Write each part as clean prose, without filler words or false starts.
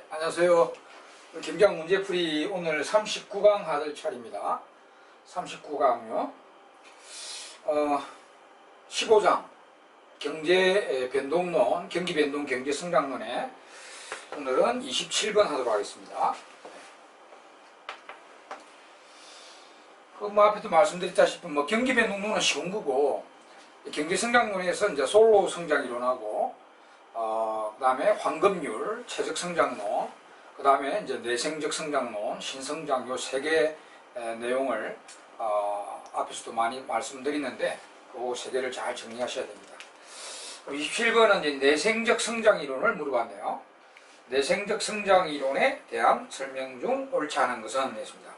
네, 안녕하세요. 김장 문제풀이 오늘 39강 하들 차례입니다. 39강요. 15장 경제 변동론, 경기 변동 경제 성장론에 오늘은 27번 하도록 하겠습니다. 앞에도 말씀드렸다시피 경기 변동론은 쉬운 거고, 경제 성장론에서 이제 솔로 성장 이론하고, 그 다음에 황금률, 최적 성장론, 그 다음에 이제 내생적 성장론, 신성장 요 세 개 내용을 앞에서도 많이 말씀드렸는데 그 세 개를 잘 정리하셔야 됩니다. 27번은 이제 내생적 성장 이론을 물어봤네요. 내생적 성장 이론에 대한 설명 중 옳지 않은 것은 했습니다.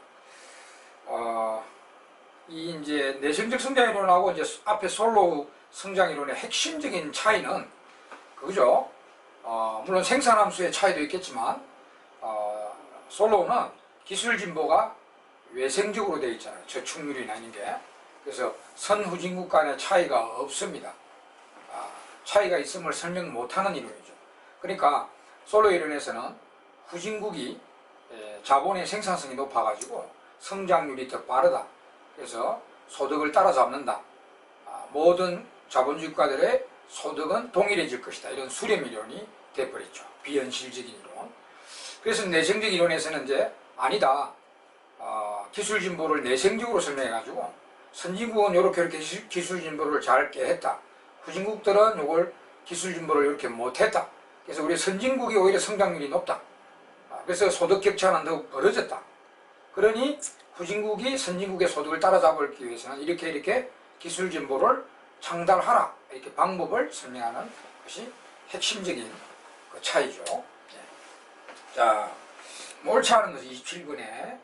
이 이제 내생적 성장 이론하고 이제 앞에 솔로 성장 이론의 핵심적인 차이는 그죠? 물론 생산함수의 차이도 있겠지만 솔로는 기술 진보가 외생적으로 되어 있잖아요. 저축률이나 이런 게. 그래서 선후진국 간의 차이가 없습니다. 차이가 있음을 설명 못하는 이론이죠. 그러니까 솔로 이론에서는 후진국이 자본의 생산성이 높아가지고 성장률이 더 빠르다. 그래서 소득을 따라잡는다. 모든 자본주의 국가들의 소득은 동일해질 것이다. 이런 수렴 이론이 되어버렸죠. 비현실적인 이론. 그래서 내생적 이론에서는 이제 아니다. 기술 진보를 내생적으로 설명해가지고 선진국은 이렇게 기술 진보를 잘 깨했다. 후진국들은 이걸 기술 진보를 이렇게 못했다. 그래서 우리 선진국이 오히려 성장률이 높다. 그래서 소득 격차는 더욱 벌어졌다. 그러니 후진국이 선진국의 소득을 따라잡기 위해서는 이렇게 기술 진보를 창달하라. 이렇게 방법을 설명하는 것이 핵심적인 그 차이죠. 자, 옳지 않은 것이 27번에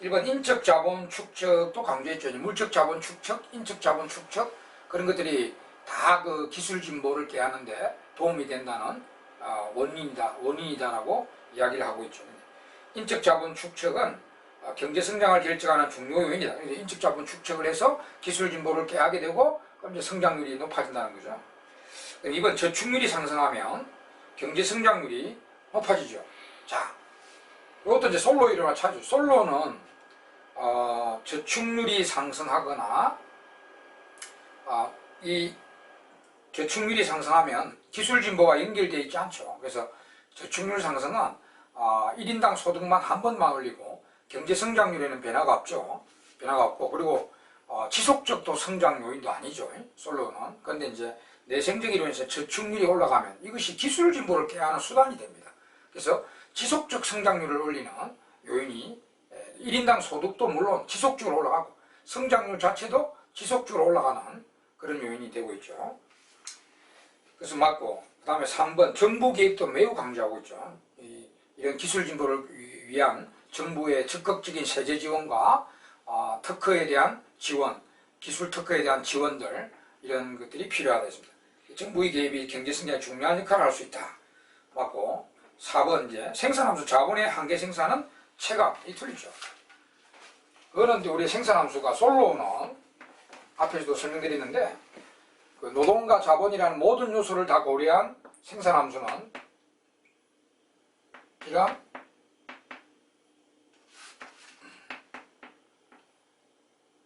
1번 인적 자본 축적도 강조했죠. 물적 자본 축적, 인적 자본 축적 그런 것들이 다 그 기술 진보를 깨하는데 도움이 된다는 원인이다라고 이야기를 하고 있죠. 인적 자본 축적은 경제 성장을 결정하는 중요 요인이다. 그래서 인적 자본 축적을 해서 기술 진보를 깨하게 되고 그럼 이제 성장률이 높아진다는 거죠. 이번 저축률이 상승하면 경제 성장률이 높아지죠. 자, 이것도 이제 솔로 이론과 차이죠. 솔로는 저축률이 상승하거나 이 저축률이 상승하면 기술 진보가 연결되어 있지 않죠. 그래서 저축률 상승은 1인당 소득만 한 번만 올리고 경제 성장률에는 변화가 없죠. 변화가 없고 그리고 지속적 또 성장 요인도 아니죠. 솔로는. 그런데 이제 내생적 이론에서 저축률이 올라가면 이것이 기술 진보를 깨하는 수단이 됩니다. 그래서 지속적 성장률을 올리는 요인이 1인당 소득도 물론 지속적으로 올라가고 성장률 자체도 지속적으로 올라가는 그런 요인이 되고 있죠. 그래서 맞고 그 다음에 3번 정부 개입도 매우 강조하고 있죠. 이런 기술 진보를 위한 정부의 적극적인 세제 지원과 특허에 대한 지원, 기술 특허에 대한 지원들 이런 것들이 필요하다 했습니다. 정부의 개입이 경제 성장에 중요한 역할을 할 수 있다. 맞고 4번 이제 생산함수 자본의 한계 생산은 체감 이 틀리죠. 그거는 우리 생산함수가 솔로는 앞에서도 설명드렸는데 그 노동과 자본이라는 모든 요소를 다 고려한 생산함수는 이런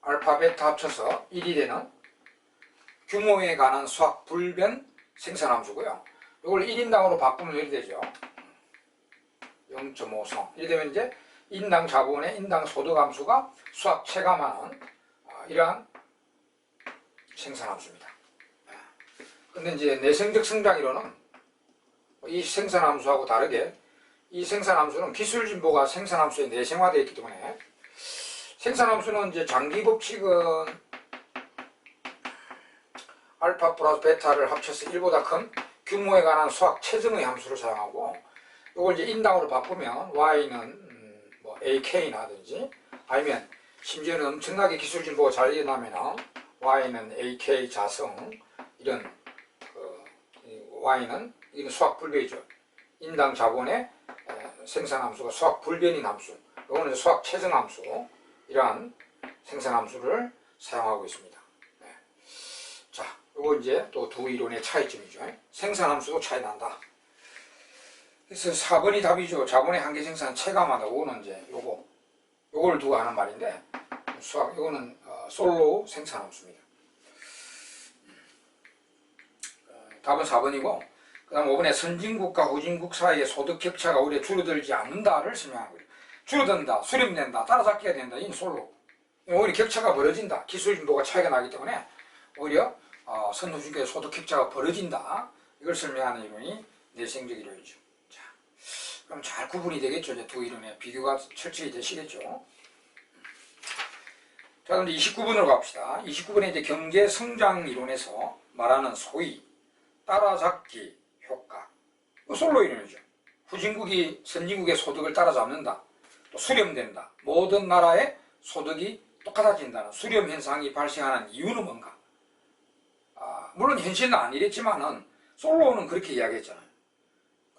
알파 베타 합쳐서 1이 되는 규모에 관한 수학 불변 생산함수고요. 이걸 1인당으로 바꾸면 이렇게 되죠. 0.5성. 이렇게 되면 이제 인당 자본의 인당 소득 함수가 수학 체감하는 이러한 생산함수입니다. 근데 이제 내생적 성장 이론은 이 생산함수하고 다르게 이 생산함수는 기술 진보가 생산함수에 내생화되어 있기 때문에 생산함수는 이제 장기 법칙은 알파 플러스 베타를 합쳐서 1보다 큰 규모에 관한 수학 최정의 함수를 사용하고 이걸 이제 인당으로 바꾸면 y는 뭐 ak나 하든지 아니면 심지어는 엄청나게 기술 진보가 잘 일어나면 y는 ak 자성 이런 y는 이건 수학 불변이죠. 인당 자본의 생산함수가 수학 불변인 함수, 이거는 수학 최정함수 이러한 생산함수를 사용하고 있습니다. 네. 자, 이거 이제 또 두 이론의 차이점이죠. 생산함수도 차이 난다. 그래서 4번이 답이죠. 자본의 한계 생산 체감하다. 요거는 이제 요걸 두고 하는 말인데, 요거는 솔로우 생산함수입니다. 답은 4번이고, 그 다음 5번에 선진국과 후진국 사이의 소득 격차가 오히려 줄어들지 않는다를 설명하는 거죠. 줄어든다, 수렴된다, 따라잡기가 된다. 이 솔로. 오히려 격차가 벌어진다. 기술 진보가 차이가 나기 때문에 오히려 선후진국의 소득 격차가 벌어진다. 이걸 설명하는 이론이 내생적 이론이죠. 자, 그럼 잘 구분이 되겠죠. 이제 두 이론의 비교가 철저히 되시겠죠. 자, 그럼 이제 29번으로 갑시다. 29번에 이제 경제 성장 이론에서 말하는 소위 따라잡기 효과. 솔로 이론이죠. 후진국이 선진국의 소득을 따라잡는다. 또 수렴된다. 모든 나라의 소득이 똑같아진다는 수렴 현상이 발생하는 이유는 뭔가? 물론 현실은 안 이랬지만은 솔로는 그렇게 이야기했잖아요.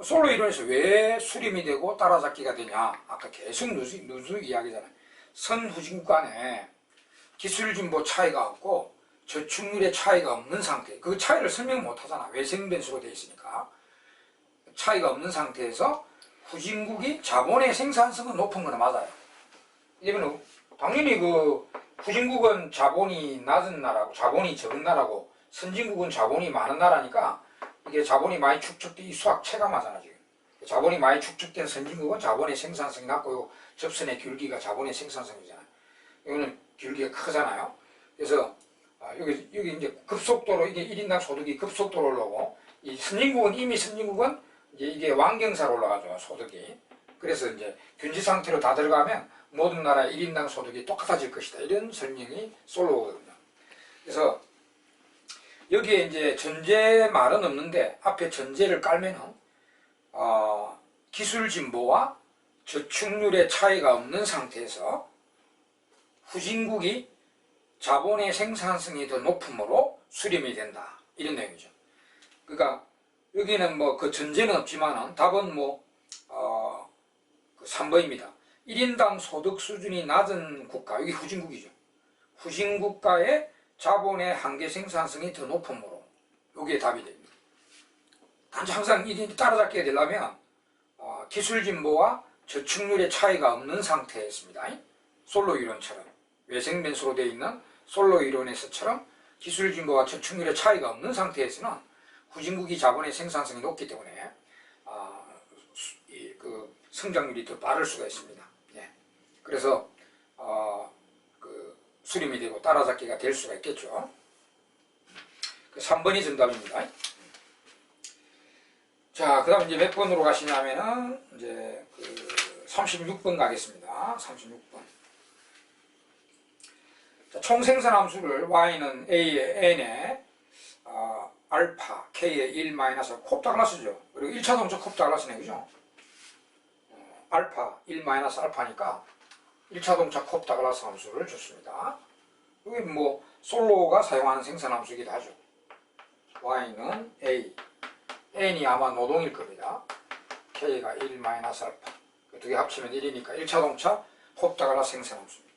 솔로 이론에서 왜 수렴이 되고 따라잡기가 되냐? 아까 계속 누수 이야기잖아요. 선후진국 간에 기술 진보 차이가 없고 저축률의 차이가 없는 상태. 그 차이를 설명 못 하잖아. 외생변수로 되어 있으니까. 차이가 없는 상태에서 후진국이 자본의 생산성은 높은 건 맞아요. 이거는 당연히 그 후진국은 자본이 낮은 나라고 자본이 적은 나라고 선진국은 자본이 많은 나라니까 이게 자본이 많이 축적돼 이 수학 체감하잖아 지금. 자본이 많이 축적된 선진국은 자본의 생산성이 낮고 접선의 귤기가 자본의 생산성이잖아요. 이거는 귤기가 크잖아요. 그래서 여기 이제 급속도로 이게 1인당 소득이 급속도로 올라오고 이 선진국은 이미 선진국은 이제 이게 완경사로 올라가죠 소득이. 그래서 이제 균지 상태로 다 들어가면 모든 나라의 1인당 소득이 똑같아질 것이다. 이런 설명이 솔로거든요. 그래서 여기에 이제 전제 말은 없는데 앞에 전제를 깔면은 기술 진보와 저축률의 차이가 없는 상태에서 후진국이 자본의 생산성이 더 높음으로 수렴이 된다. 이런 내용이죠. 그러니까 여기는 뭐 그 전제는 없지만은 답은 그 3번입니다. 1인당 소득 수준이 낮은 국가, 여기 후진국이죠. 후진국가의 자본의 한계 생산성이 더 높음으로 여기에 답이 됩니다. 단지 항상 1인 따라잡게 되려면 기술 진보와 저축률의 차이가 없는 상태였습니다. 솔로 이론처럼 외생변수로 되어 있는 솔로 이론에서처럼 기술 진보와 저축률의 차이가 없는 상태에서는 후진국이 자본의 생산성이 높기 때문에 그 성장률이 더 빠를 수가 있습니다. 예. 그래서 그 수렴이 되고 따라잡기가 될 수가 있겠죠. 그 3번이 정답입니다. 자, 그 다음 이제 몇 번으로 가시냐면은 이제 그 36번 가겠습니다. 36번. 자, 총생산함수를 y는 a에 n에 알파 k에 1 마이너스 콥다글라스죠. 그리고 1차 동적 콥다글라스네, 그죠? 알파 1 마이너스 알파니까 1차 동적 콥다글라스 함수를 줬습니다. 여기 뭐 솔로가 사용하는 생산함수이기도 하죠. y는 a, n이 아마 노동일 겁니다. k가 1 마이너스 알파, 두 개 합치면 1이니까 1차 동차 콥다글라스 생산함수입니다.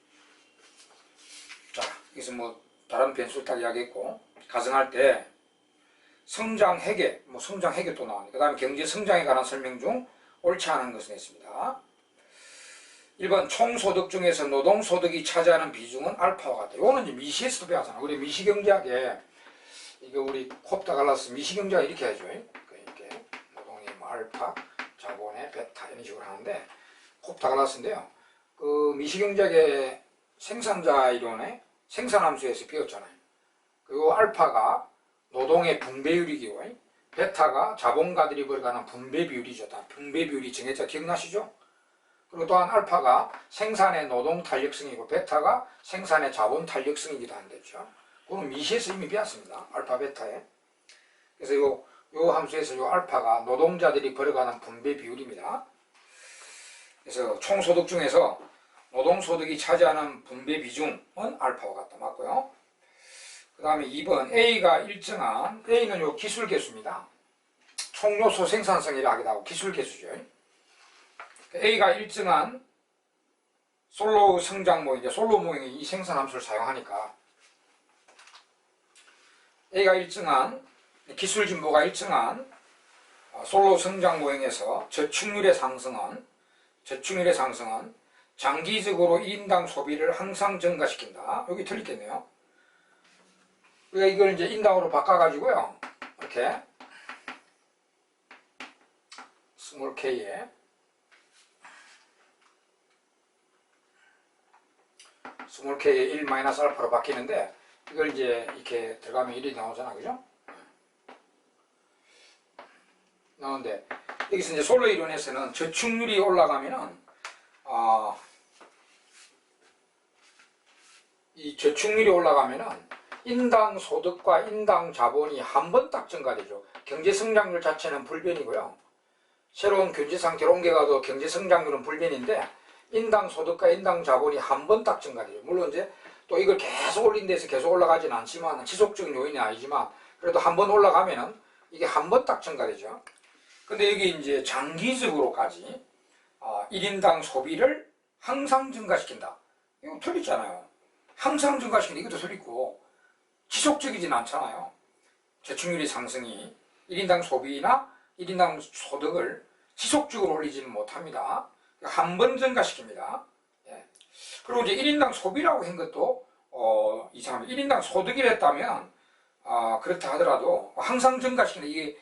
자, 여기서 뭐 다른 변수를 딱 이야기했고, 가정할 때 성장 회계, 성장 회계 또 나오네. 그 다음에 경제 성장에 관한 설명 중 옳지 않은 것은 있습니다. 1번 총소득 중에서 노동소득이 차지하는 비중은 알파와 같다. 이거는 이제 미시에서도 배웠잖아. 우리 미시경제학에 이거 우리 콥다글라스 미시경제학 이렇게 하죠. 이렇게 노동이 알파, 자본의 베타 이런 식으로 하는데 콥다글라스인데요. 그 미시경제학의 생산자 이론의 생산함수에서 배웠잖아요. 그리고 알파가 노동의 분배율이기고 베타가 자본가들이 벌어가는 분배 비율이죠. 다 분배 비율이 정해져 기억나시죠? 그리고 또한 알파가 생산의 노동 탄력성이고 베타가 생산의 자본 탄력성이기도 한댔죠. 그건 미시에서 이미 배웠습니다. 알파 베타에. 그래서 요 함수에서 요 알파가 노동자들이 벌어가는 분배 비율입니다. 그래서 총소득 중에서 노동소득이 차지하는 분배 비중은 알파와 같다. 맞고요. 그 다음에 2번 A가 일정한 A는 요 기술계수입니다. 총요소 생산성이라 하기도 하고 기술계수죠. A가 일정한 솔로 성장모, 이제 솔로 모형이 이 생산함수를 사용하니까 A가 일정한 기술진보가 일정한 솔로 성장 모형에서 저축률의 상승은 장기적으로 1인당 소비를 항상 증가시킨다. 여기 틀리겠네요. 우리가 이걸 이제 인당으로 바꿔가지고요. 이렇게 스몰 k에 스몰 k에 1 마이너스 알파로 바뀌는데 이걸 이제 이렇게 들어가면 1이 나오잖아, 그죠? 나오는데 여기서 이제 솔로 이론에서는 저축률이 올라가면은 이 저축률이 올라가면은 인당 소득과 인당 자본이 한 번 딱 증가되죠. 경제 성장률 자체는 불변이고요. 새로운 경제 상태로 옮겨가도 경제 성장률은 불변인데 인당 소득과 인당 자본이 한 번 딱 증가되죠. 물론 이제 또 이걸 계속 올린 데서 계속 올라가지는 않지만 지속적인 요인이 아니지만 그래도 한 번 올라가면은 이게 한 번 딱 증가되죠. 근데 여기 이제 장기적으로까지 1인당 소비를 항상 증가시킨다. 이거 틀리잖아요. 항상 증가시킨다. 이것도 틀리고 지속적이진 않잖아요. 저축률의 상승이 1인당 소비나 1인당 소득을 지속적으로 올리지는 못합니다. 한 번 증가시킵니다. 예. 그리고 이제 1인당 소비라고 한 것도 이상합니다. 1인당 소득이랬다면 그렇다 하더라도 항상 증가시킨다. 이게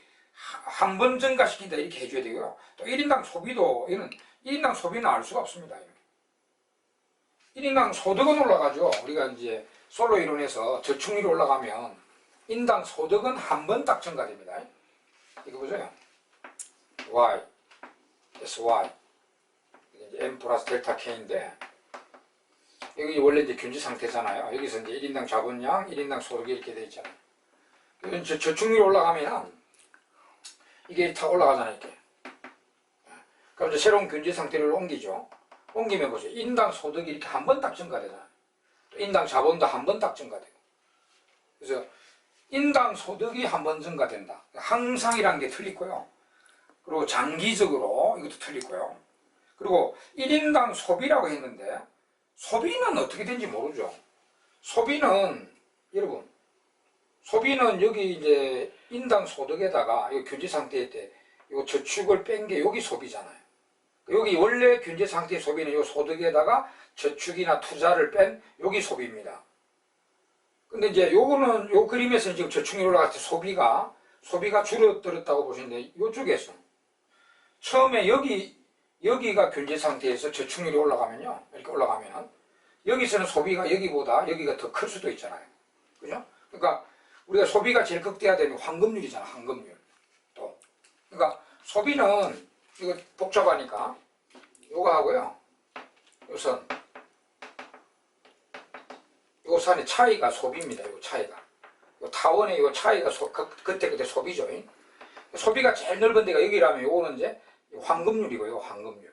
한 번 증가시킨다 이렇게 해줘야 되고요. 또 1인당 소비도 이는 1인당 소비는 알 수가 없습니다. 1인당 소득은 올라가죠. 우리가 이제 솔로 이론에서 저축률이 올라가면 인당 소득은 한 번 딱 증가됩니다. 이거 보세요. Y, SY, 이제 M 플러스 델타 K인데 여기 원래 이제 균질 상태잖아요. 여기서 이제 1인당 자본량, 1인당 소득이 이렇게 되어 있잖아요. 저축률이 올라가면 이게 다 올라가잖아요, 이렇게. 그럼 이제 새로운 균질 상태를 옮기죠. 옮기면 보세요. 인당 소득이 이렇게 한 번 딱 증가되잖아요. 또 인당 자본도 한 번 딱 증가되고. 그래서 인당 소득이 한 번 증가된다. 항상이라는 게 틀리고요. 그리고 장기적으로 이것도 틀리고요. 그리고 1인당 소비라고 했는데 소비는 어떻게 되는지 모르죠. 소비는 여러분 여기 이제 인당 소득에다가 이 경제 상태 때 이 저축을 뺀 게 여기 소비잖아요. 여기 원래 경제 상태의 소비는 이 소득에다가 저축이나 투자를 뺀 여기 소비입니다. 근데 이제 요거는 요 그림에서 지금 저축률이 올라갈 때 소비가 줄어들었다고 보시는데 요쪽에서 처음에 여기가 경제 상태에서 저축률이 올라가면요. 이렇게 올라가면은 여기서는 소비가 여기보다 여기가 더 클 수도 있잖아요. 그죠? 그러니까 우리가 소비가 제일 극대화되는 황금률이잖아, 황금률. 또. 그러니까 소비는 이거 복잡하니까 요거 하고요. 요 선의 차이가 소비입니다. 요 차이가. 요 타원의 요 차이가 그때 소비죠. 소비가 제일 넓은 데가 여기라면 요거는 이제 황금률이고요, 황금률.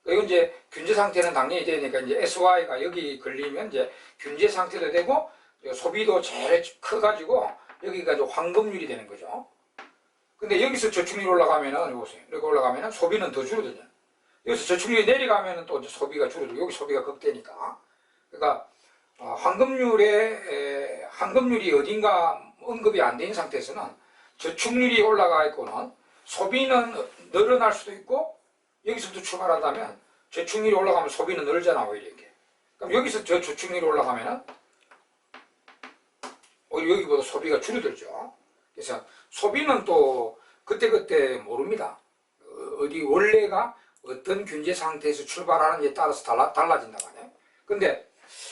이건 이제 균제 상태는 당연히 되니까 이제 SY가 여기 걸리면 이제 균제 상태도 되고 소비도 제일 커가지고 여기가 이제 황금률이 되는 거죠. 근데 여기서 저축률이 올라가면은 보세요. 이렇게 올라가면은 소비는 더 줄어들죠. 여기서 저축률이 내려가면은 또 이제 소비가 줄어들고 여기 소비가 극대니까. 그러니까 황금률이 어딘가 언급이 안 된 상태에서는 저축률이 올라가 있고는 소비는 늘어날 수도 있고 여기서부터 출발한다면 저축률이 올라가면 소비는 늘잖아 오히려 이렇게. 그럼 여기서 저축률이 올라가면은 오히려 여기보다 소비가 줄어들죠. 그래서 소비는 또 그때그때 모릅니다. 어디 원래가 어떤 경제 상태에서 출발하는지에 따라서 달라진다고 하네요. 근데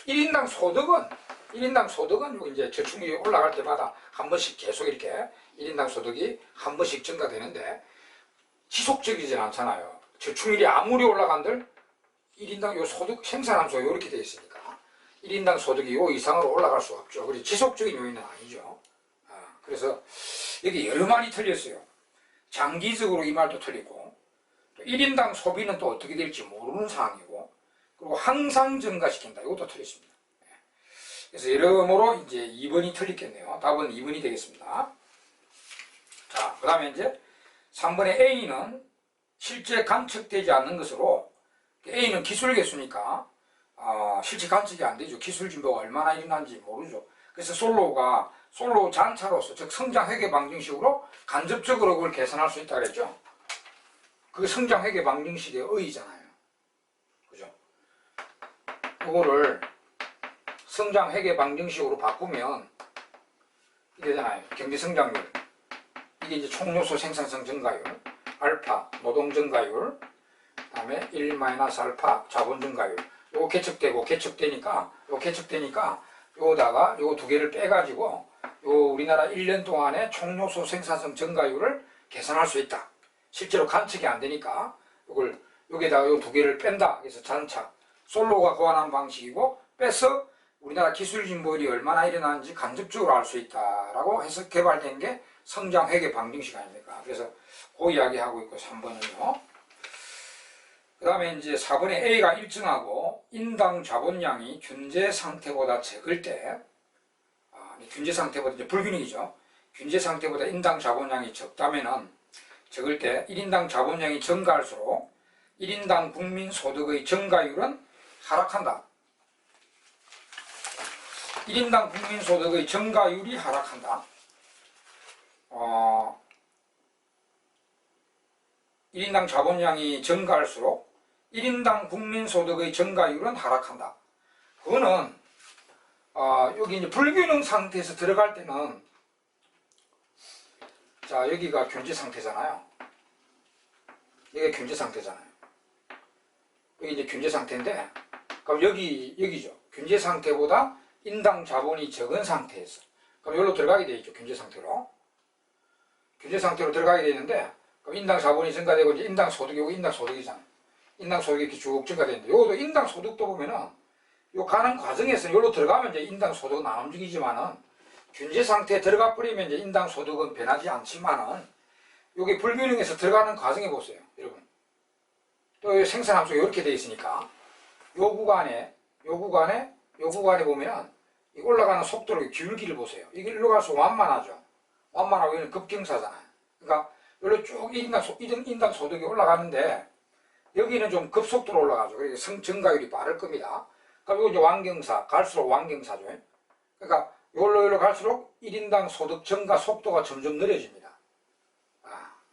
1인당 소득은 여기 이제 저축률이 올라갈 때마다 한 번씩 계속 이렇게 1인당 소득이 한 번씩 증가되는데 지속적이진 않잖아요. 저축률이 아무리 올라간들 1인당 요 소득 생산함수가 이렇게 되어 있으니까 1인당 소득이 요 이상으로 올라갈 수 없죠. 그리고 지속적인 요인은 아니죠. 그래서 여기 여러 말이 틀렸어요. 장기적으로 이 말도 틀리고 또 1인당 소비는 또 어떻게 될지 모르는 상황이고 그리고 항상 증가시킨다. 이것도 틀렸습니다. 그래서 여러모로 이제 2번이 틀리겠네요. 답은 2번이 되겠습니다. 자, 그 다음에 이제 3번의 A는 실제 관측되지 않는 것으로 A는 기술 개수니까 실제 관측이 안 되죠. 기술 진보가 얼마나 일어난지 모르죠. 그래서 솔로 잔차로서 즉 성장 회계 방정식으로 간접적으로 그걸 계산할 수 있다 그랬죠. 그 성장 회계 방정식의 의의잖아요. 그죠? 이거를 성장 회계 방정식으로 바꾸면 이게 되잖아요. 경제 성장률. 이게 이제 총요소 생산성 증가율, 알파 노동 증가율, 그다음에 1-알파 자본 증가율. 요거 개척되니까 요거다가 요거 두 개를 빼가지고 요 우리나라 1년 동안의 총요소 생산성 증가율을 계산할 수 있다. 실제로 관측이 안 되니까 요걸 여기다가 요 두 개를 뺀다. 그래서 잔차 솔로가 고안한 방식이고 빼서 우리나라 기술 진보율이 얼마나 일어나는지 간접적으로 알 수 있다라고 해서 개발된 게 성장 회계 방정식 아닙니까? 그래서 그 이야기 하고 있고 3번은요. 그 다음에 이제 4번에 A가 일정하고 인당 자본량이 균제 상태보다 적을 때, 균제 상태보다 이제 불균형이죠. 균제 상태보다 인당 자본량이 적을 때 1인당 자본량이 증가할수록 1인당 국민 소득의 증가율은 하락한다. 1인당 국민 소득의 증가율이 하락한다. 1인당 자본량이 증가할수록 1인당 국민소득의 증가율은 하락한다. 그거는 여기 이제 불균형 상태에서 들어갈 때는 자 여기가 경제 상태잖아요. 이게 경제 상태잖아요. 여기 이제 경제 상태인데 그럼 여기죠. 경제 상태보다 인당 자본이 적은 상태에서 그럼 여기로 들어가게 돼 있죠. 경제 상태로 들어가게 되는데 그럼 인당 자본이 증가되고 이제 인당 소득이 고 인당 소득이잖아요. 인당 소득이 이렇게 쭉 증가되는데 요것도 인당 소득도 보면은 요 가는 과정에서 여기로 들어가면 이제 인당 소득은 안 움직이지만은 균제 상태에 들어가 버리면 이제 인당 소득은 변하지 않지만은 여기 불균형에서 들어가는 과정에 보세요, 여러분. 또 생산 함수가 이렇게 돼 있으니까 요 구간에 보면 이 올라가는 속도를 기울기를 보세요. 이게 일로 갈수록 완만하죠. 완만하고 이건 급경사잖아요. 그러니까 여기로 쭉 인당 소득이 올라가는데 여기는 좀 급속도로 올라가죠. 그래서 증가율이 빠를 겁니다. 그럼 이거 이제 완경사, 갈수록 완경사죠. 그러니까 여기로 갈수록 1인당 소득 증가 속도가 점점 느려집니다.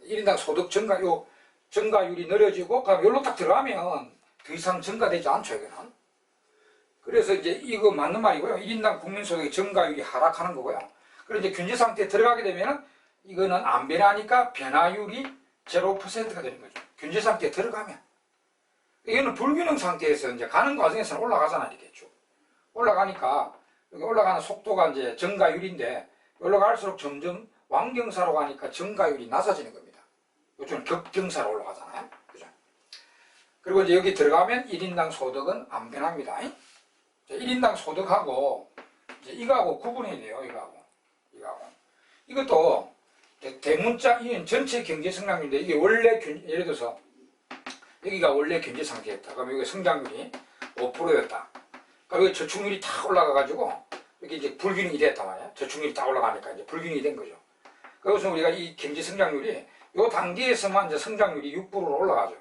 1인당 소득 증가율이 느려지고, 그럼 여기로 딱 들어가면 더 이상 증가되지 않죠, 이거는. 그래서 이제 이거 맞는 말이고요. 1인당 국민소득의 증가율이 하락하는 거고요. 그리고 이제 균제 상태에 들어가게 되면은 이거는 안 변하니까 변화율이 0%가 되는 거죠. 균제 상태에 들어가면. 이거는 불균형 상태에서 이제 가는 과정에서는 올라가잖아요, 이렇게 쭉. 올라가니까, 여기 올라가는 속도가 이제 증가율인데, 올라갈수록 점점 완경사로 가니까 증가율이 낮아지는 겁니다. 요즘은 급경사로 올라가잖아요. 그죠? 그리고 이제 여기 들어가면 1인당 소득은 안 변합니다. 1인당 소득하고, 이제 이거하고 구분해야 돼요, 이거하고. 이것도 대문자, 이건 전체 경제 성장률인데, 이게 원래, 예를 들어서, 여기가 원래 경제 상태였다. 그럼 여기 성장률이 5%였다. 그럼 여기 저축률이 탁 올라가가지고, 여기 이제 불균형이 됐단 말이야. 저축률이 딱 올라가니까 이제 불균형이 된 거죠. 그래서 우리가 이 경제 성장률이, 요 단계에서만 이제 성장률이 6%로 올라가죠.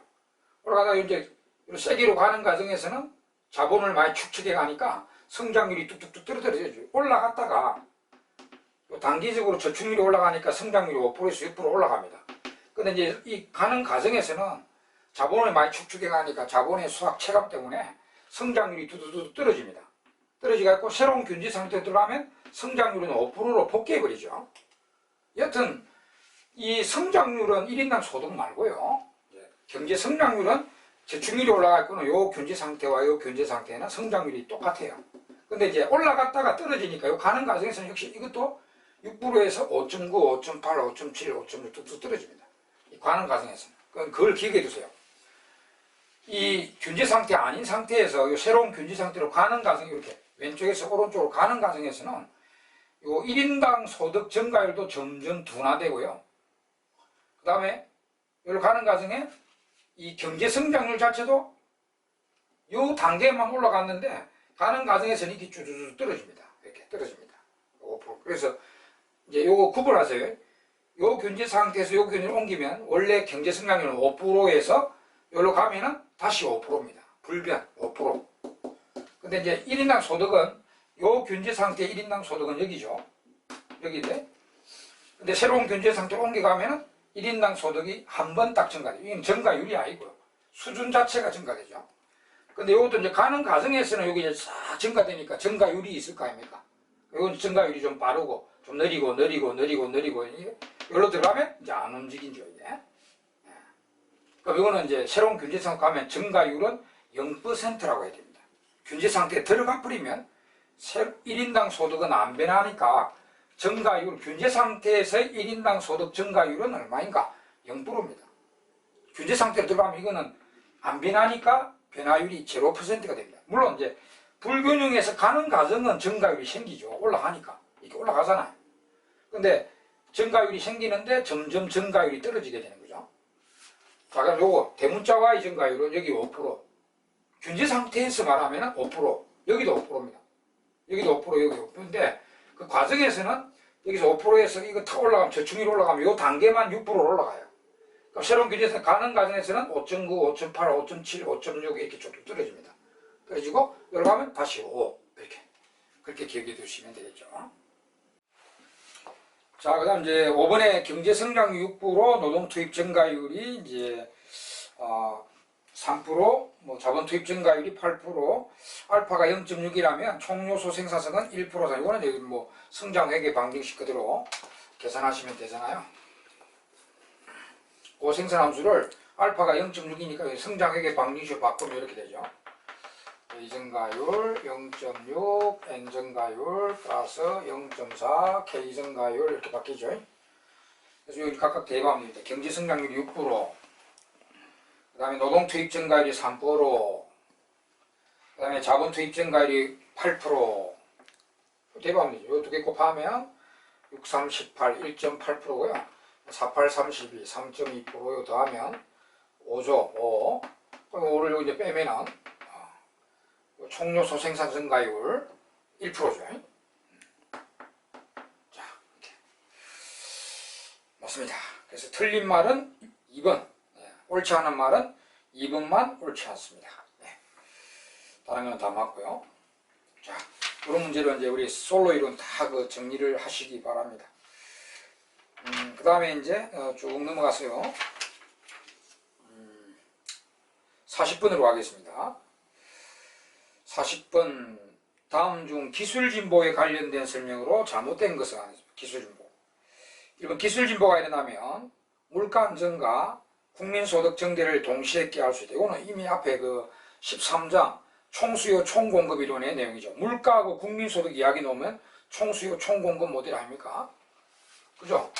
올라가다가 이제 세기로 가는 과정에서는 자본을 많이 축적해 가니까 성장률이 뚝뚝뚝 떨어져야죠. 올라갔다가, 단기적으로 저축률이 올라가니까 성장률이 5%에서 6% 올라갑니다. 근데 이제 이 가는 과정에서는 자본을 많이 축적해 가니까 자본의 수학 체감 때문에 성장률이 두두두 떨어집니다. 떨어지고 새로운 경제 상태에 들어가면 성장률은 5%로 복귀해버리죠. 여튼 이 성장률은 1인당 소득 말고요. 경제 성장률은 저축률이 올라갈 거는 요 경제 상태와 요 경제 상태는 성장률이 똑같아요. 근데 이제 올라갔다가 떨어지니까 요 가는 과정에서는 역시 이것도 6%에서 5.9, 5.8, 5.7, 5.6 뚝뚝 떨어집니다. 이 가는 과정에서는. 그걸 기억해 두세요. 이 균제 상태 아닌 상태에서 요 새로운 균제 상태로 가는 과정이 이렇게 왼쪽에서 오른쪽으로 가는 과정에서는 요 1인당 소득 증가율도 점점 둔화되고요. 그 다음에 여기로 가는 과정에 이 경제 성장률 자체도 요 단계만 올라갔는데 가는 과정에서는 이렇게 쭈쭈쭈 떨어집니다. 이렇게 떨어집니다. 5%. 그래서 이제 요거 구분하세요. 요 경제 상태에서 요 경제를 옮기면 원래 경제 성장률은 5%에서 여기로 가면은 다시 5%입니다. 불변 5%. 근데 이제 1인당 소득은 요 경제 상태의 1인당 소득은 여기죠. 여기인데 근데 새로운 경제 상태로 옮겨가면은 1인당 소득이 한 번 딱 증가돼요. 이건 증가율이 아니고요. 수준 자체가 증가되죠. 근데 이것도 이제 가는 과정에서는 여기 이제 싹 증가되니까 증가율이 있을 거 아닙니까? 이건 증가율이 좀 빠르고, 좀 느리고, 여기로 들어가면 이제 안 움직이죠, 이게. 그럼 이거는 이제 새로운 경제 상태 가면 증가율은 0%라고 해야 됩니다. 경제 상태에 들어가 버리면 1인당 소득은 안 변하니까 증가율, 경제 상태에서의 1인당 소득 증가율은 얼마인가? 0%입니다. 경제 상태로 들어가면 이거는 안 변하니까 변화율이 0%가 됩니다. 물론 이제 불균형에서 가는 과정은 증가율이 생기죠. 올라가니까. 이렇게 올라가잖아요. 근데 증가율이 생기는데 점점 증가율이 떨어지게 되는 거죠. 자, 그럼 요거 대문자와의 증가율은 여기 5%. 경제 상태에서 말하면 5%. 여기도 5%입니다. 여기도 5%, 여기 5%인데 그 과정에서는 여기서 5%에서 이거 탁 올라가면 저충위로 올라가면 이 단계만 6%로 올라가요. 그럼 새로운 경제에서 가는 과정에서는 5.9, 5.8, 5.7, 5.6 이렇게 쭉 떨어집니다. 떨어지고 여기로 가면 다시 5 이렇게 그렇게 기억해 두시면 되겠죠. 자, 그다음 이제 5번에 경제 성장률 6%, 노동 투입 증가율이 이제 3%, 뭐 자본 투입 증가율이 8%, 알파가 0.6이라면 총 요소 생산성은 1%다. 이거는 여기 뭐 성장 회계 방정식 그대로 계산하시면 되잖아요. 그 생산 함수를 알파가 0.6이니까 성장 회계 방정식으로 바꾸면 이렇게 되죠. A 증가율 0.6, N 증가율 플러스 0.4, K 증가율 이렇게 바뀌죠. 그래서 여기 각각 대입합니다. 경제 성장률이 6%, 그 다음에 노동 투입 증가율이 3%, 그 다음에 자본 투입 증가율이 8%. 대입하면 되죠. 이 두 개 곱하면 6, 3, 18, 1.8%고요. 4, 8, 32, 3.2% 이거 더하면 5죠. 5. 그럼 5를 여기 이제 빼면은 총요소 생산 증가율 1%죠. 자, 이렇게. 맞습니다. 그래서 틀린 말은 2번. 옳지 않은 말은 2번만 옳지 않습니다. 네. 다른 거는 다 맞고요. 자, 이런 문제로 이제 우리 솔로 이론 다 그 정리를 하시기 바랍니다. 그 다음에 이제 쭉 넘어가세요. 40번으로 가겠습니다. 40번 다음 중 기술진보에 관련된 설명으로 잘못된 것은 기술진보. 1번 기술진보가 일어나면 물가 안정과 국민소득 증대를 동시에 꾀할 수 있다. 이거는 이미 앞에 그 13장 총수요 총공급 이론의 내용이죠. 물가하고 국민소득 이야기 놓으면 총수요 총공급 모델 아닙니까? 그죠?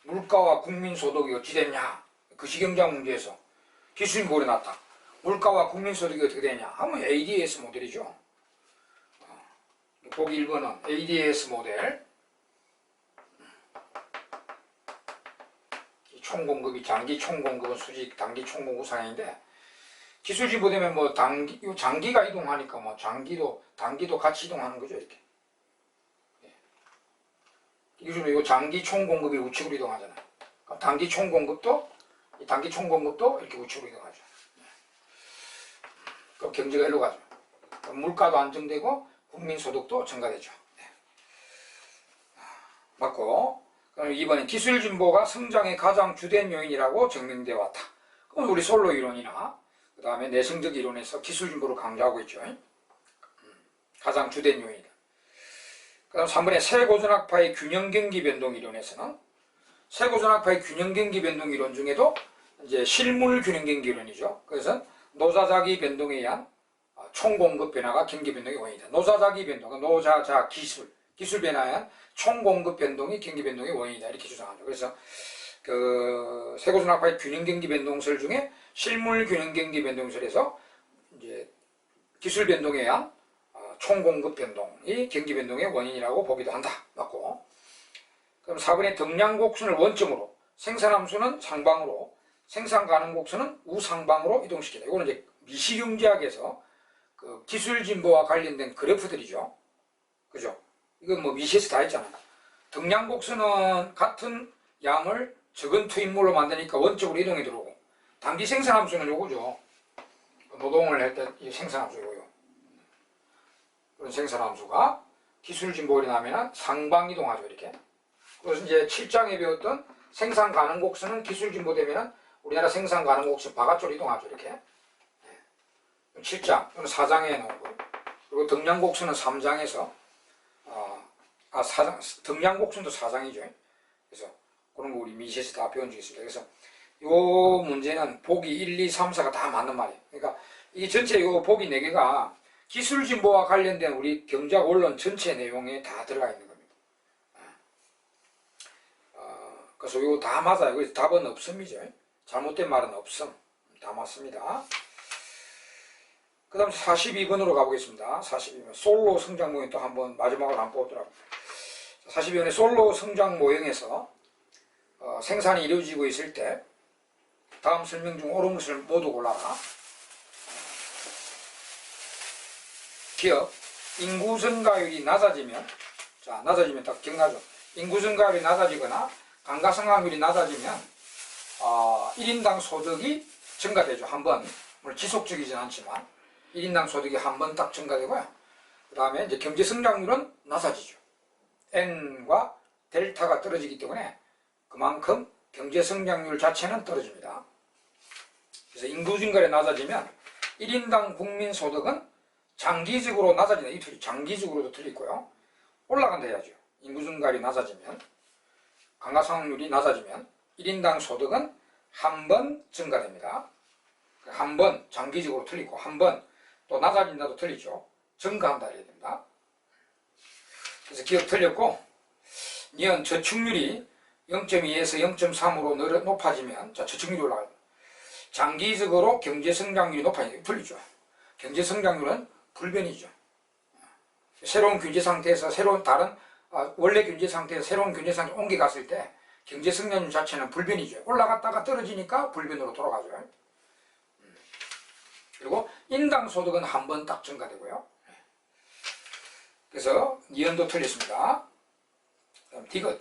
물가와 국민소득이 어찌 됐냐? 거시경제학 문제에서 기술진보가 일어났다. 물가와 국민소득이 어떻게 되냐 하면 ADS 모델이죠. 보기 1번은 ADS 모델. 총공급이 장기 총공급은 수직, 단기 총공급 상향인데 기술진보 되면 뭐 장기가 이동하니까 뭐 단기도 같이 이동하는 거죠. 이렇게. 요즘에 이 장기 총공급이 우측으로 이동하잖아요. 단기 총공급도 이렇게 우측으로 이동하죠. 그럼 경제가 일로 가죠. 물가도 안정되고 국민소득도 증가되죠. 네. 맞고, 그럼 2번에 기술진보가 성장의 가장 주된 요인이라고 증명되어 왔다. 그럼 우리 솔로 이론이나 그 다음에 내성적 이론에서 기술진보를 강조하고 있죠. 가장 주된 요인이다. 그 다음 3번에 세고전학파의 균형경기 변동 이론에서는 세고전학파의 균형경기 변동 이론 중에도 이제 실물 균형경기 이론이죠. 그래서 노자자기 변동에 의한 총공급 변화가 경기 변동의 원인이다. 노자자기 변동, 노자자 기술 변화에 의한 총공급 변동이 경기 변동의 원인이다. 이렇게 주장하죠. 그래서 그 세고전학파의 균형경기 변동설 중에 실물 균형경기 변동설에서 이제 기술 변동에 의한 총공급 변동이 경기 변동의 원인이라고 보기도 한다. 맞고. 그럼 4번에 덕량곡선을 원점으로 생산함수는 상방으로 생산 가능 곡선은 우상방으로 이동시키다. 이거는 이제 미시경제학에서 그 기술 진보와 관련된 그래프들이죠. 그죠? 이건 뭐 미시에서 다 했잖아요. 덕량 곡선은 같은 양을 적은 투입물로 만드니까 원적으로 이동이 들어오고, 단기 생산 함수는 요거죠. 노동을 할 때 이 생산 함수고요. 그런 생산 함수가 기술 진보가 일어나면 상방 이동하죠. 이렇게. 그래서 이제 7장에 배웠던 생산 가능 곡선은 기술 진보되면은 우리나라 생산 가능 곡선 바깥쪽으로 이동하죠. 이렇게. 7장, 또는 4장에 나오고, 그리고 등량 곡선은 3장에서, 4장, 등량 곡선도 4장이죠. 그래서 그런 거 우리 미시에서 다 배운 적이 있습니다. 그래서 요 문제는 보기 1, 2, 3, 4가 다 맞는 말이에요. 그러니까 이 전체 요 보기 4개가 기술 진보와 관련된 우리 경제학 원론 전체 내용에 다 들어가 있는 겁니다. 그래서 이거 다 맞아요. 그래서 답은 없음이죠. 잘못된 말은 없음. 다 맞습니다. 그 다음 42번으로 가보겠습니다. 42번. 솔로 성장 모형 또 한번 마지막으로 한번 보더라고요. 42번의 솔로 성장 모형에서 생산이 이루어지고 있을 때 다음 설명 중 옳은 것을 모두 골라라. 기업, 인구 증가율이 낮아지면, 자, 낮아지면 딱 기억나죠? 인구 증가율이 낮아지거나 감가상각률이 낮아지면 1인당 소득이 증가되죠. 한 번. 물론 지속적이진 않지만 1인당 소득이 한 번 딱 증가되고요. 그 다음에 이제 경제 성장률은 낮아지죠. N과 델타가 떨어지기 때문에 그만큼 경제 성장률 자체는 떨어집니다. 그래서 인구 증가율이 낮아지면 1인당 국민 소득은 장기적으로 낮아진다. 이 틀이 장기적으로도 틀리고요. 올라간다 해야죠. 인구 증가율이 낮아지면, 감가상각률이 낮아지면 1인당 소득은 한 번 증가됩니다. 한 번 장기적으로 틀리고 한 번 또 낮아진다도 틀리죠. 증가한다 해야 됩니다. 그래서 기억 틀렸고, 니은 저축률이 0.2에서 0.3으로 높아지면, 자, 저축률이 올라가요. 장기적으로 경제 성장률이 높아지죠. 틀리죠. 경제 성장률은 불변이죠. 새로운 경제 상태에서 원래 경제 상태에서 새로운 경제 상태에 옮겨갔을 때 경제 성장률 자체는 불변이죠. 올라갔다가 떨어지니까 불변으로 돌아가죠. 그리고 인당 소득은 한 번 딱 증가되고요. 그래서 니은도 틀렸습니다. 다음 디귿.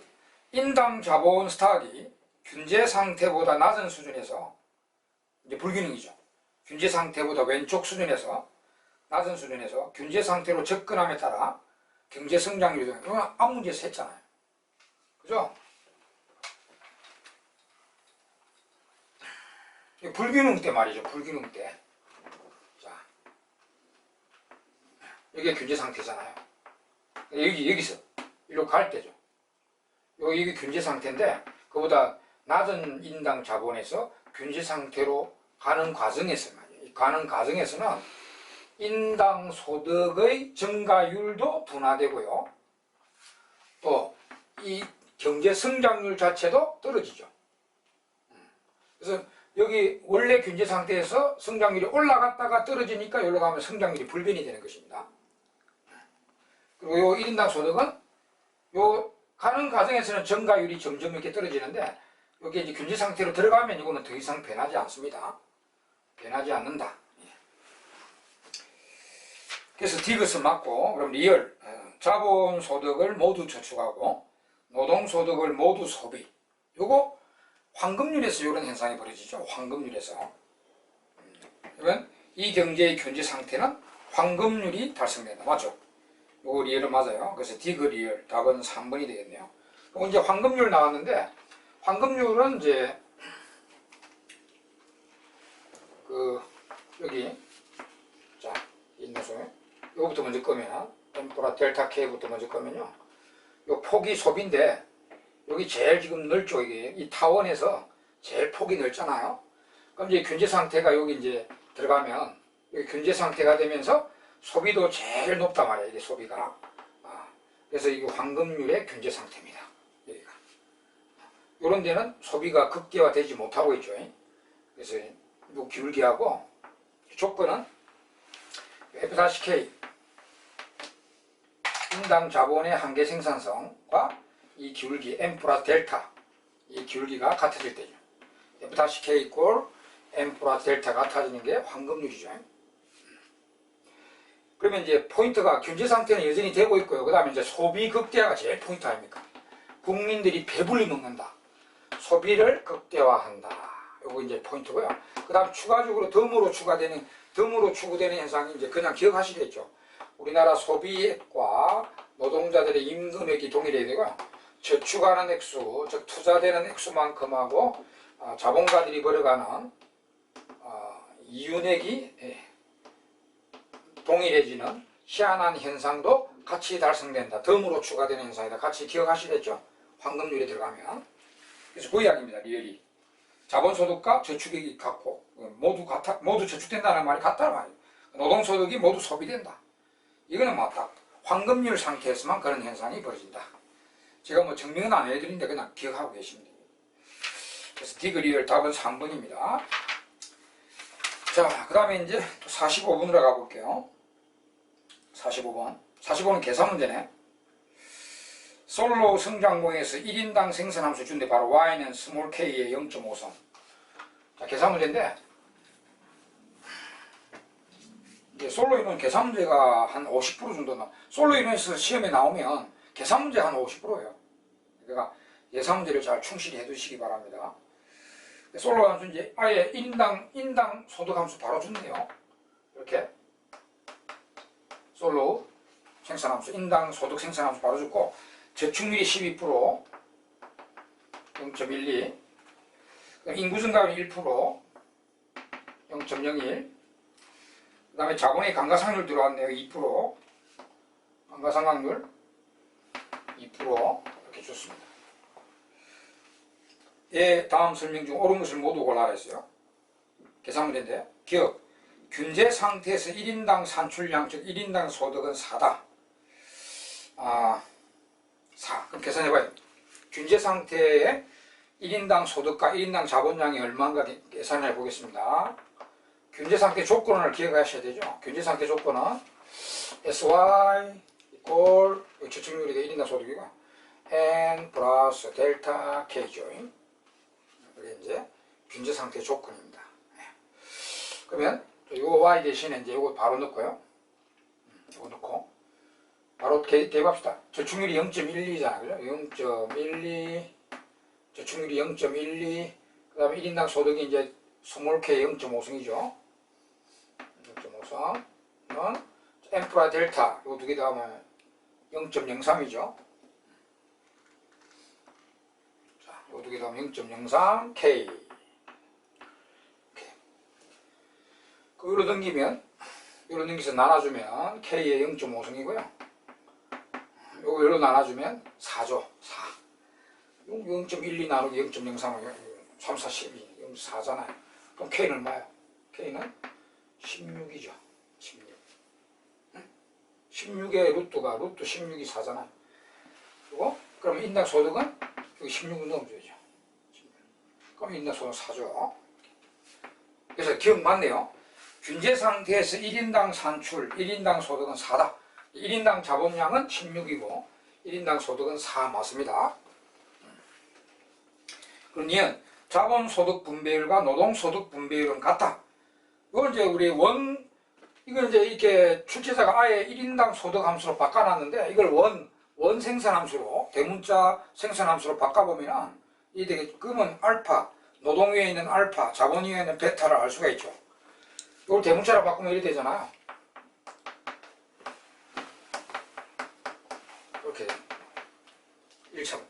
인당 자본 스탁이 균제 상태보다 낮은 수준에서, 이제 불균형이죠. 균제 상태보다 왼쪽 수준에서, 낮은 수준에서 균제 상태로 접근함에 따라 경제 성장률이, 이건 앞 문제에서 했잖아요. 그죠? 불균형 때 말이죠. 불균형 때. 자, 여기가 균제 상태잖아요. 여기서 이리로 갈 때죠. 여기 균제 상태인데 그보다 낮은 인당 자본에서 균제 상태로 가는 과정에서 말이에요. 이 가는 과정에서는 인당 소득의 증가율도 둔화되고요. 또 이 경제 성장률 자체도 떨어지죠. 그래서 여기 원래 균제 상태에서 성장률이 올라갔다가 떨어지니까 여기로 가면 성장률이 불변이 되는 것입니다. 그리고 요 1인당 소득은 요 가는 과정에서는 증가율이 점점 이렇게 떨어지는데 여기 이제 균제 상태로 들어가면 이거는 더 이상 변하지 않습니다. 변하지 않는다. 그래서 디귿은 맞고, 그럼 리얼, 자본 소득을 모두 저축하고 노동 소득을 모두 소비. 요거 황금률에서 이런 현상이 벌어지죠. 황금률에서. 그러면 이 경제의 경제 상태는 황금률이 달성된다. 맞죠? 요거 리얼은 맞아요. 그래서 디귿 리얼, 답은 3번이 되겠네요. 그리고 이제 황금률 나왔는데, 황금률은 이제 여기, 자, 인노소에 요거부터 먼저 끄면, 엠프라 델타 K부터 먼저 끄면요, 요 폭이 소비인데 여기 제일 지금 넓죠. 이게 이 타원에서 제일 폭이 넓잖아요. 그럼 이제 균제 상태가 여기 이제 들어가면 여기 균제 상태가 되면서 소비도 제일 높단 말이에요. 이게 소비가. 그래서 이거 황금률의 균제 상태입니다. 여기가. 요런 데는 소비가 극대화되지 못하고 있죠. 그래서 요 기울기하고 조건은 F-K 인당 자본의 한계 생산성과 이 기울기 M 플러스 델타, 이 기울기가 같아질 때죠. F-K 이꼴 M 플러스 델타 같아지는 게 황금률이죠. 그러면 이제 포인트가 균제 상태는 여전히 되고 있고요. 그 다음에 이제 소비 극대화가 제일 포인트 아닙니까? 국민들이 배불리 먹는다. 소비를 극대화한다. 요거 이제 포인트고요. 그 다음 추가적으로 덤으로 추구되는 현상이 이제 그냥 기억하시겠죠. 우리나라 소비액과 노동자들의 임금액이 동일해야 되고요. 저축하는 액수, 즉 투자되는 액수만큼하고 자본가들이 벌어가는 이윤액이 동일해지는 희한한 현상도 같이 달성된다. 덤으로 추가되는 현상이다. 같이 기억하시겠죠? 황금률에 들어가면. 그래서 그 이야기입니다. 리얼이. 자본소득과 저축액이 같고 모두 저축된다는 말이 같다는 말이에요. 노동소득이 모두 소비된다. 이거는 맞다. 황금률 상태에서만 그런 현상이 벌어진다. 제가 뭐 증명은 안 해드리는데 그냥 기억하고 계시면 됩니다. 그래서 디그리얼 답은 3번입니다. 자, 그 다음에 이제 또 45번으로 가볼게요. 45번. 45번은 계산 문제네. 솔로 성장공에서 1인당 생산함수 준대 바로 y는 스몰 k의 0.5선. 자, 계산 문제인데, 이제 솔로 인원 계산 문제가 한 50% 정도 솔로 인원에서 시험에 나오면 계산 문제 한 50%예요. 그러니까 예산 문제를 잘 충실히 해두시기 바랍니다. 솔로 함수 이제 아예 인당 소득 함수 바로 줬네요. 이렇게 솔로 생산함수 인당 소득 생산함수 바로 줬고 저축률이 12% 0.12 인구 증가율이 1% 0.01 그 다음에 자본의 감가상률 들어왔네요. 2% 감가상각률 2% 이렇게 줬습니다. 예, 다음 설명 중 옳은 것을 모두 골라라 했어요. 계산 문제인데 기억 균제 상태에서 1인당 산출량 즉 1인당 소득은 4다. 4. 그럼 계산해봐요. 균제 상태에 1인당 소득과 1인당 자본량이 얼마인가 계산해 보겠습니다. 균제 상태 조건을 기억하셔야 되죠. 균제 상태 조건은 SY 이꼴 저축률이 1인당 소득이고 N 플러스 델타 K죠. 이게 이제 균제 상태 조건입니다. 그러면 이거 Y 대신에 이제 이거 바로 넣고요. 이거 넣고 바로 대입합시다. 저축률이 0.12잖아요. 그죠? 0.12 저축률이 0.12 그 다음에 1인당 소득이 이제 스몰 K 0.5성이죠. 0.5성은 M 플러스 델타 이거 두 개 더하면 0.03이죠. 자, 이거 두 개 더하면 0.03 K 그걸로 넘기면 이걸로 넘겨서 나눠주면 K의 0.5성이고요. 요거 이걸로 나눠주면 4죠. 4 0.12 나누기 0.03은 3, 4, 12 4잖아요. 그럼 K는 얼마예요? K는 16이죠. 16 16의 루트가 루트 16이 4잖아요. 그리고 그러면 인당 소득은 여기 16을 넣어줘야죠. 그럼 인당 소득은 4죠. 그래서 기억 맞네요. 균제 상태에서 1인당 산출, 1인당 소득은 4다. 1인당 자본량은 16이고 1인당 소득은 4 맞습니다. 그럼 이은 자본소득 분배율과 노동소득 분배율은 같다. 이걸 이제 우리 이걸 이제 이렇게 출제자가 아예 1인당 소득 함수로 바꿔놨는데 이걸 원 생산함수로 대문자 생산함수로 바꿔보면 이 되게 그러면 알파 노동 위에 있는 알파 자본 위에 있는 베타를 알 수가 있죠. 이걸 대문자로 바꾸면 이렇게 되잖아요. 이렇게 1차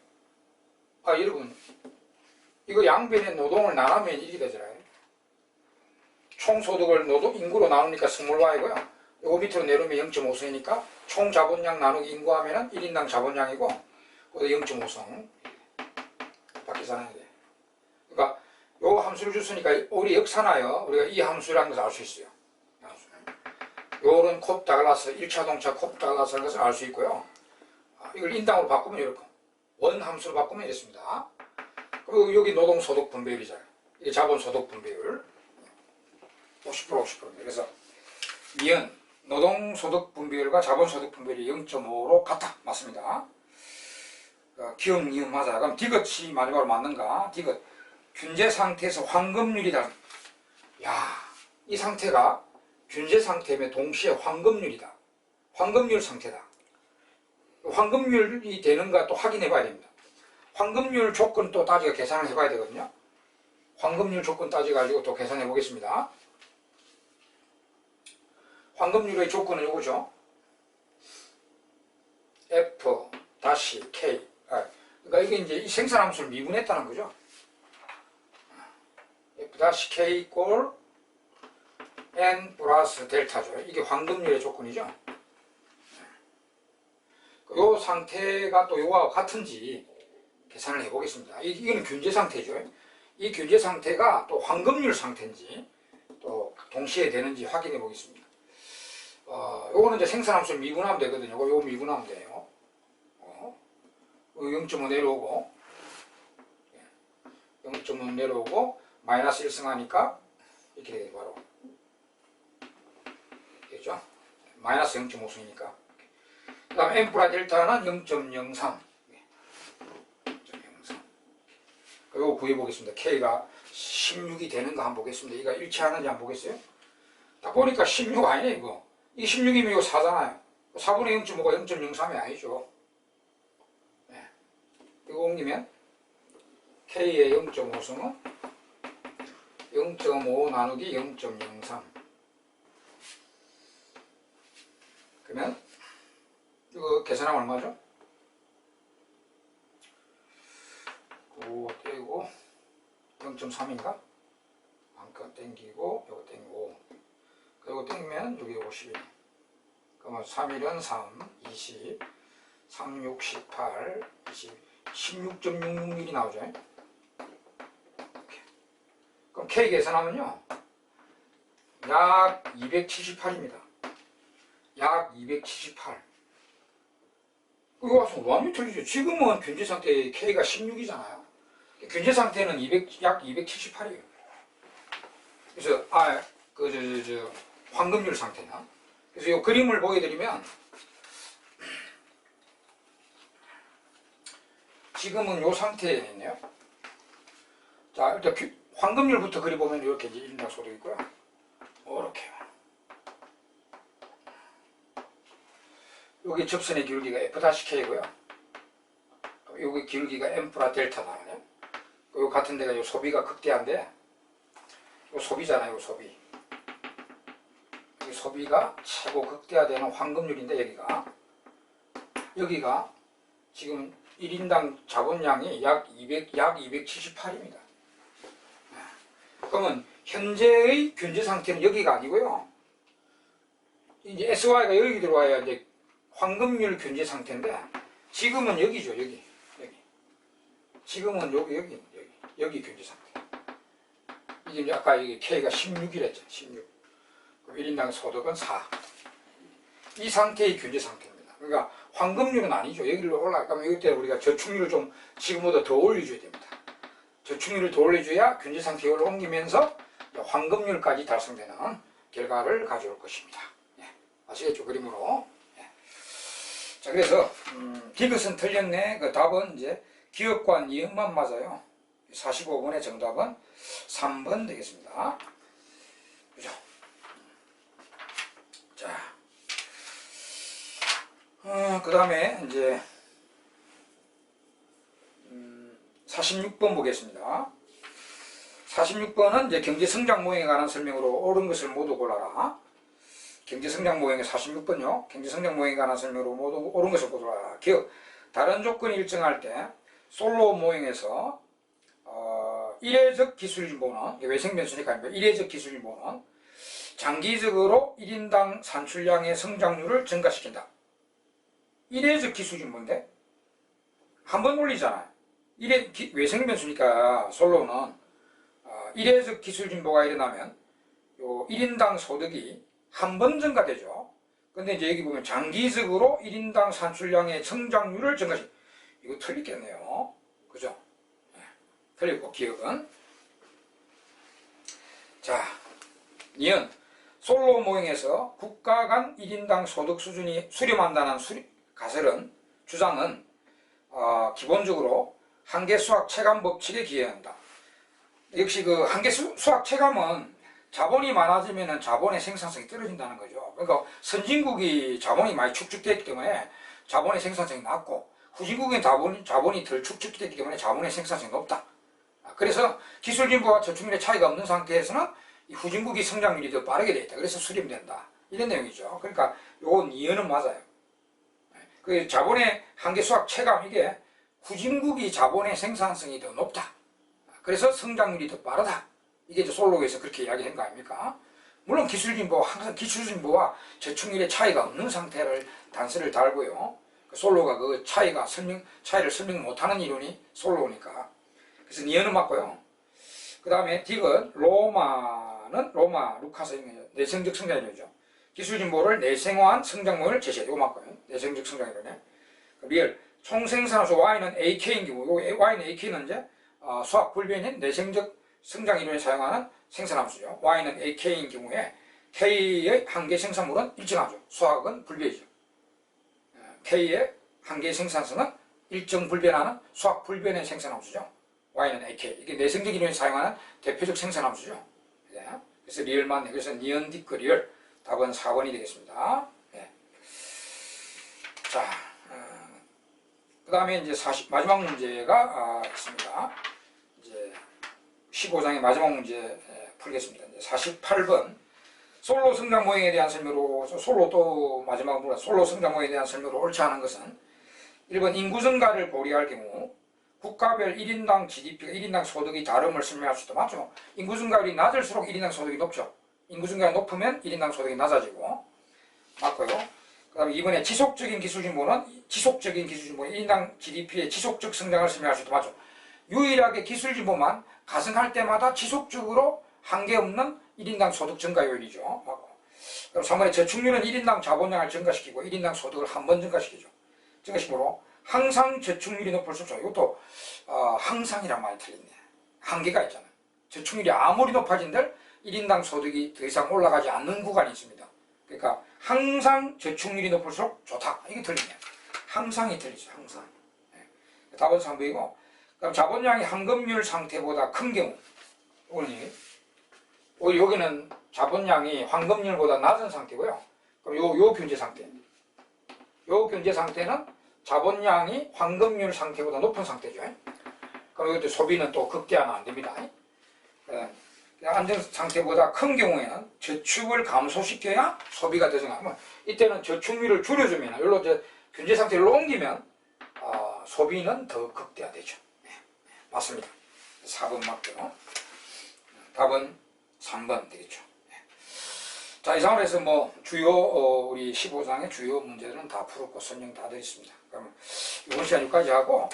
여러분 이거 양변의 노동을 나누면 이렇게 되잖아요. 총소득을 인구로 나누니까 스몰 y고요. 요거 밑으로 내려오면 0.5성이니까 총 자본량 나누기 인구하면 1인당 자본량이고 그것도 0.5성 바뀌잖아요. 그러니까 요 함수를 줬으니까 우리 역사나요. 우리가 이 함수라는 것을 알 수 있어요. 요런 콥 달라스 1차동차 콥 달라스라는 것을 알 수 있고요. 이걸 인당으로 바꾸면 이렇게 원 함수로 바꾸면 이렇습니다. 그리고 여기 노동소득 분배율이잖아요. 이게 자본소득 분배율 50% 50%입니다. 그래서 이은 노동소득 분배율과 자본소득 비율이 0.5로 같다. 맞습니다. 기억, 니은 맞아. 그럼 디귿이 마지막으로 맞는가? 디귿. 균제 상태에서 황금률이다. 야, 이 상태가 균제 상태면 동시에 황금률이다. 황금률 상태다. 황금률이 되는가 또 확인해 봐야 됩니다. 황금률 조건 또 따지가 계산을 해 봐야 되거든요. 황금률 조건 따져가지고 또 계산해 보겠습니다. 황금률의 조건은 이거죠. F-K 그러니까 이게 이제 이 생산함수를 미분했다는 거죠. F-K 이꼴 N 플러스 델타죠. 이게 황금률의 조건이죠. 이 상태가 또 이거와 같은지 계산을 해보겠습니다. 이건 균제 상태죠. 이 균제 상태가 또 황금률 상태인지 또 동시에 되는지 확인해 보겠습니다. 요거는 이제 생산함수를 미분하면 되거든요. 요거 미분하면 돼요. 0.5 내려오고 0.5 내려오고 마이너스 1 승하니까 이렇게 되게 바로 되겠죠? 마이너스 0.5 승이니까. 그 다음에 m 플러스 델타는 0.03 이거 구해보겠습니다. K가 16이 되는가 한번 보겠습니다. 이거 일치하는지 한번 보겠어요? 딱 보니까 16 아니네 이거. 이게 16이면 이거 4잖아요. 4분의 0.5가 0.03이 아니죠. 네. 이거 옮기면 K의 0.5승은 0.5 나누기 0.03. 그러면 이거 계산하면 얼마죠? 5 떼고 0.3인가? 한칸 땡기고 요거 땡기고 그리고 땡기면 여기 50일. 그러면 3일은 3, 20, 3, 6, 18, 20, 16.66mm 나오죠. 이렇게. 그럼 K 계산하면요 약 278입니다. 약 278. 이거 와서 완전히 틀리죠. 지금은 균제 상태의 K가 16이잖아요. 균제 상태는 약 278이에요. 그래서 황금률 상태나. 그래서 이 그림을 보여드리면 지금은 이 상태에 있네요. 자, 일단 황금률부터 그려보면 이렇게 이제 1인당 소득 있고요. 이렇게. 여기 접선의 기울기가 F-K고요. 여기 기울기가 M 플러스 델타 나오네요. 요 같은 데가 요 소비가 극대한데, 요 소비잖아요, 요 소비. 이 소비가 최고 극대화되는 황금률인데, 여기가 지금 1인당 자본량이 약 278입니다. 그러면 현재의 균제 상태는 여기가 아니고요. 이제 SY가 여기 들어와야 이제 황금률 균제 상태인데, 지금은 여기죠, 여기. 지금은 여기 균제 상태. 이게 아까 여기 K가 16이랬죠, 16. 그럼 1인당 소득은 4. 이 상태의 균제 상태입니다. 그러니까 황금률은 아니죠. 여기로 올라가면 이때 우리가 저축률을 좀 지금보다 더 올려줘야 됩니다. 저축률을 더 올려줘야 균제 상태에 옮기면서 황금률까지 달성되는 결과를 가져올 것입니다. 예. 아시겠죠? 그림으로. 예. 자, 그래서 디귿은 틀렸네. 그 답은 이제 기억과 니은만 맞아요. 45번의 정답은 3번 되겠습니다. 그죠? 자, 그 다음에 이제 46번 보겠습니다. 46번은 이제 경제성장 모형에 관한 설명으로 옳은 것을 모두 골라라. 경제성장 모형의 46번요. 경제성장 모형에 관한 설명으로 모두 옳은 것을 골라라. 기억. 다른 조건이 일정할 때 솔로 모형에서 이례적 기술인보는 외생변수니까 이례적 기술인보는 장기적으로 1인당 산출량의 성장률을 증가시킨다. 이례적 기술인보인데 한 번 올리잖아요. 외생변수니까 솔로는 이례적 기술진보가 일어나면 요 1인당 소득이 한 번 증가되죠. 근데 이제 여기 보면 장기적으로 1인당 산출량의 성장률을 증가시킨다. 이거 틀리겠네요. 그죠? 네. 틀리고 기억은. 자, 니은 솔로 모형에서 국가 간 1인당 소득 수준이 수렴한다는 주장은 기본적으로 한계 수학 체감 법칙에 기여한다. 역시 그 한계 수학 체감은 자본이 많아지면 자본의 생산성이 떨어진다는 거죠. 그러니까 선진국이 자본이 많이 축적됐기 때문에 자본의 생산성이 낮고 후진국은 자본이 덜 축적됐기 때문에 자본의 생산성이 높다. 그래서 기술진보와 저축률의 차이가 없는 상태에서는 이 후진국이 성장률이 더 빠르게 되어 있다. 그래서 수렴된다. 이런 내용이죠. 그러니까 요건 이해는 맞아요. 그 자본의 한계 수학 체감 이게 후진국이 자본의 생산성이 더 높다. 그래서 성장률이 더 빠르다. 이게 이제 솔로그에서 그렇게 이야기한 거 아닙니까? 물론 기술진보, 항상 기술진보와 저축률의 차이가 없는 상태를 단서를 달고요. 솔로가 그 차이를 설명 못하는 이론이 솔로니까. 그래서 니은은 맞고요. 그 다음에 딕은 로마 루카스의 내성적 성장이론이죠. 기술진보를 내생화한 성장론을 제시해. 이거 맞고요. 내성적 성장이론에. 리얼 총생산수 Y는 AK인 경우, Y는 AK는 이제 수학 불변인 내성적 성장이론에 사용하는 생산함수죠. Y는 AK인 경우에 K의 한계 생산물은 일정하죠. 수학은 불변이죠. K의 한계 생산성은 일정 불변하는 수학 불변의 생산함수죠. Y는 AK. 이게 내성적 이론에 사용하는 대표적 생산함수죠. 그래서 리얼 맞네. 그래서 니은 디크 리얼. 답은 4번이 되겠습니다. 네. 자, 그 다음에 이제 마지막 문제가 있습니다. 이제 15장의 마지막 문제 풀겠습니다. 이제 48번. 솔로 성장 모형에 대한 설명으로, 솔로 성장 모형에 대한 설명으로 옳지 않은 것은 1번 인구 증가를 고려할 경우 국가별 1인당 GDP가 1인당 소득이 다름을 설명할 수도 맞죠. 인구 증가율이 낮을수록 1인당 소득이 높죠. 인구 증가가 높으면 1인당 소득이 낮아지고 맞고요. 그 다음에 이번에 지속적인 기술진보는 1인당 GDP의 지속적 성장을 설명할 수도 맞죠. 유일하게 기술진보만 가승할 때마다 지속적으로 한계없는 1인당 소득 증가율이죠. 맞고. 그럼 3번에 저축률은 1인당 자본량을 증가시키고 1인당 소득을 한 번 증가시키죠. 증가시키므로 항상 저축률이 높을수록 이것도 항상이란 말이 틀리네. 한계가 있잖아요. 저축률이 아무리 높아진들 1인당 소득이 더 이상 올라가지 않는 구간이 있습니다. 그러니까 항상 저축률이 높을수록 좋다. 이게 틀리네요. 항상이 틀리죠. 항상. 네. 답은 3번이고 그럼 자본량이 환급률 상태보다 큰 경우 여기는 자본량이 환급률보다 낮은 상태고요. 그럼 요 변제 상태. 요 변제 상태는 자본량이 환급률 상태보다 높은 상태죠. 그럼 이것도 소비는 또 극대화는 안 됩니다. 안정 상태보다 큰 경우에는 저축을 감소시켜야 소비가 더 증가하면 이때는 저축률을 줄여주면 여기로 이제 변제 상태를 옮기면 소비는 더 극대화되죠. 네, 맞습니다. 4번 맞고요. 답은 3번 되겠죠. 네. 자, 이상으로 해서 우리 15장의 주요 문제들은 다 풀었고 설명 다 드렸습니다. 그럼 이번 시간 여기까지 하고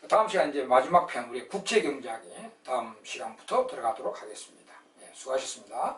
다음 시간 이제 마지막 편 우리 국제경제학이 다음 시간부터 들어가도록 하겠습니다. 네, 수고하셨습니다.